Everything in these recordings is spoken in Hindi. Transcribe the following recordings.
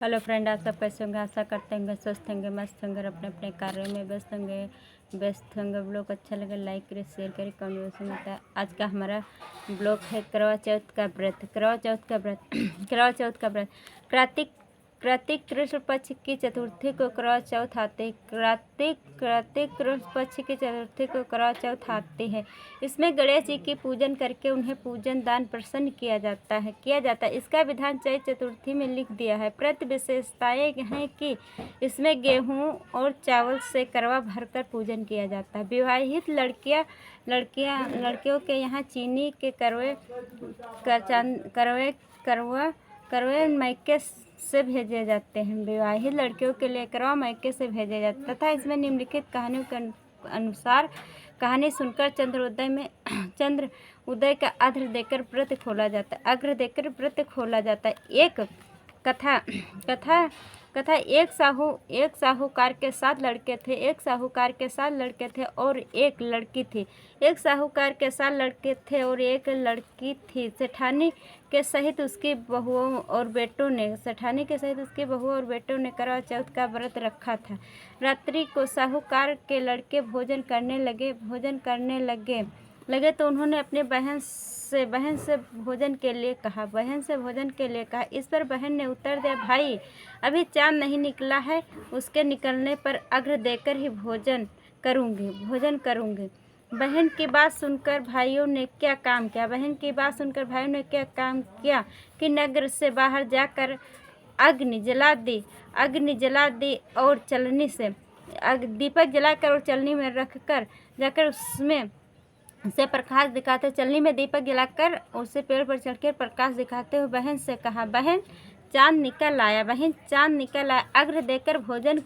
हेलो फ्रेंड, आप सब कैसे होंगे? आशा करते होंगे स्वस्थ होंगे, मस्त होंगे और अपने अपने कार्यों में व्यस्त होंगे। ब्लॉग अच्छा लगे लाइक करें, शेयर करें, कमेंट होता है। आज का हमारा ब्लॉग है करवा चौथ का व्रत। करवा चौथ का व्रत करवा चौथ का व्रत कार्तिक कार्तिक कृष्ण पक्ष की चतुर्थी को करवा चौथ आते हैं। कार्तिक कृष्ण पक्ष की चतुर्थी को करवा चौथ आती है। इसमें गणेश जी की पूजन करके उन्हें पूजन दान प्रसन्न किया जाता है। इसका विधान चैत चतुर्थी में लिख दिया है। व्रत विशेषताएं हैं कि इसमें गेहूं और चावल से करवा भरकर पूजन किया जाता है। विवाहित लड़कियों के यहाँ चीनी के करवे मायके से भेजे जाते हैं। विवाहित लड़कियों के लिए करवा मायके से भेजे जाते हैं तथा इसमें निम्नलिखित कहानियों के अनुसार कहानी सुनकर चंद्र उदय का अर्घ्य देकर व्रत खोला जाता है। एक कथा एक साहूकार के 7 लड़के थे। और एक लड़की थी। एक साहूकार के 7 लड़के थे और एक लड़की थी। सेठानी के सहित उसकी बहुओं और बेटों ने करवा चौथ का व्रत रखा था। रात्रि को साहूकार के लड़के भोजन करने लगे तो उन्होंने अपने बहन से भोजन के लिए कहा। इस पर बहन ने उत्तर दिया, भाई अभी चांद नहीं निकला है, उसके निकलने पर अर्घ्य देकर ही भोजन करूँगी। बहन की बात सुनकर भाइयों ने क्या काम किया कि नगर से बाहर जाकर अग्नि जला दी और चलनी से दीपक जलाकर और चलनी में रखकर जाकर उसमें से प्रकाश दिखाते, चलनी में दीपक जलाकर उसे पेड़ पर चढ़कर प्रकाश दिखाते हुए बहन से कहा, बहन चांद निकल आया, अर्घ्य देकर भोजन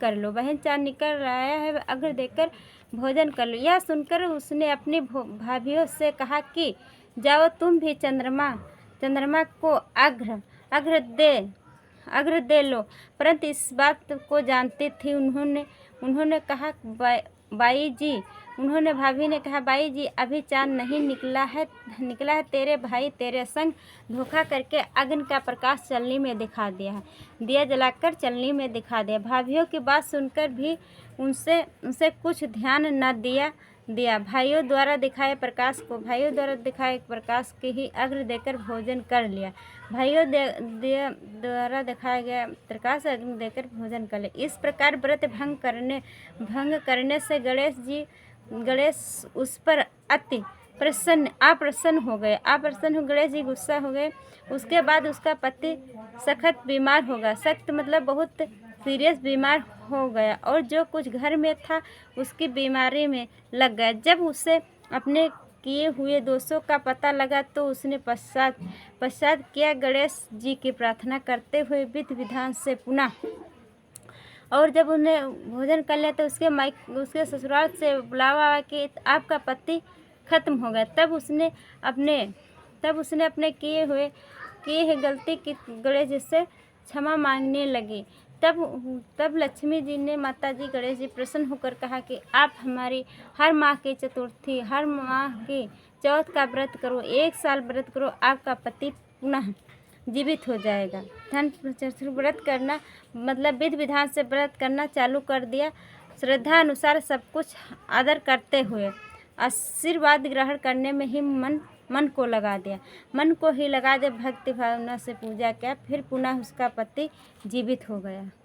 कर लो। यह सुनकर उसने अपनी भाभियों से कहा कि जाओ तुम भी चंद्रमा को अर्घ्य दे लो। परंतु इस बात को जानती थी। भाभी ने कहा, बाई जी अभी चांद नहीं निकला है। तेरे भाई तेरे संग धोखा करके अग्नि का प्रकाश चलनी में दिया जलाकर चलनी में दिखा दिया। भाभीियों की बात सुनकर भी उनसे कुछ ध्यान न दिया। भाइयों द्वारा दिखाए प्रकाश के ही अर्घ्य देकर भोजन कर लिया। द्वारा दिखाया गया प्रकाश अग्नि देकर भोजन कर लिया। इस प्रकार व्रत भंग करने से गणेश उस पर अति अप्रसन्न हो गए। गणेश जी गुस्सा हो गए। उसके बाद उसका पति सख्त बीमार हो गया। सख्त मतलब बहुत सीरियस बीमार हो गया और जो कुछ घर में था उसकी बीमारी में लग गया। जब उसे अपने किए हुए दोषों का पता लगा तो उसने पश्चात किया गणेश जी की प्रार्थना करते हुए विधि विधान से पुनः। और जब उन्हें भोजन कर लिया तो उसके ससुराल से बुलावा आया कि आपका पति खत्म हो गया। तब उसने अपने किए हुए गलती की गणेश जी से क्षमा मांगने लगी। तब लक्ष्मी जी ने माता जी गणेश जी प्रसन्न होकर कहा कि आप हमारी हर माह की चतुर्थी हर माह की चौथ का व्रत करो, 1 साल व्रत करो, आपका पति पुनः जीवित हो जाएगा। व्रत करना मतलब विधि विधान से व्रत करना चालू कर दिया। श्रद्धा अनुसार सब कुछ आदर करते हुए आशीर्वाद ग्रहण करने में ही मन को लगा दिया। भक्ति भावना से पूजा किया। फिर पुनः उसका पति जीवित हो गया।